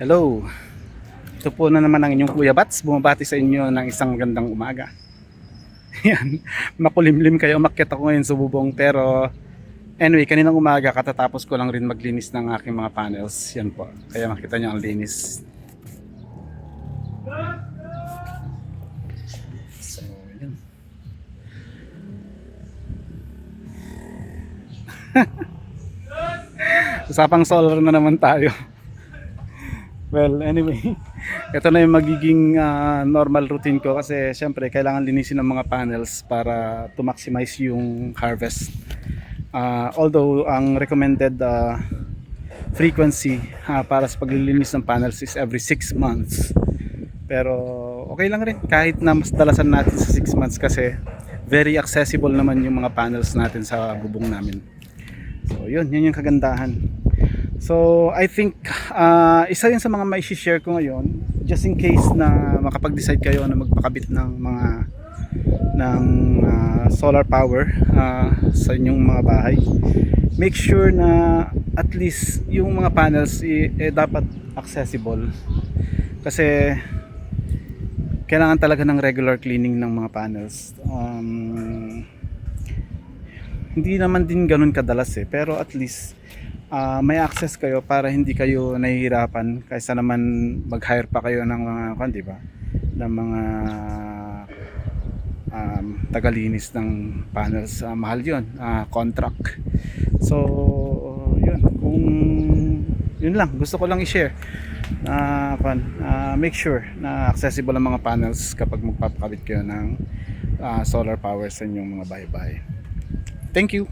Hello, ito po na naman ang inyong Kuya Bats, bumabati sa inyo ng isang magandang umaga. Yan, makulimlim kayo, umakyat ako ngayon sa bubong, pero anyway, kaninang umaga katatapos ko lang rin maglinis ng aking mga panels. Yan po, kaya makita nyo ang linis. So, yan. Usapang solar na naman tayo. Well, anyway, ito na yung magiging normal routine ko kasi syempre kailangan linisin ng mga panels para to maximize yung harvest. Although ang recommended frequency para sa paglilinis ng panels is every 6 months. Pero okay lang rin kahit na mas dalasan natin sa 6 months kasi very accessible naman yung mga panels natin sa bubong namin. So yun yung kagandahan. So I think isa yun sa mga may share ko ngayon, just in case na makapag-decide kayo na magpakabit ng mga solar power sa inyong mga bahay. Make sure na at least yung mga panels dapat accessible. Kasi kailangan talaga ng regular cleaning ng mga panels. Hindi naman din ganun kadalas pero at least may access kayo para hindi kayo nahihirapan kaysa naman mag-hire pa kayo ng mga di ba? Ng mga tagalinis ng panels. Mahal 'yon, contract. So, yun. Kung yun lang, gusto ko lang i-share. Make sure na accessible ang mga panels kapag magpapakabit kayo ng solar power sa inyong mga bahay-bahay. Thank you.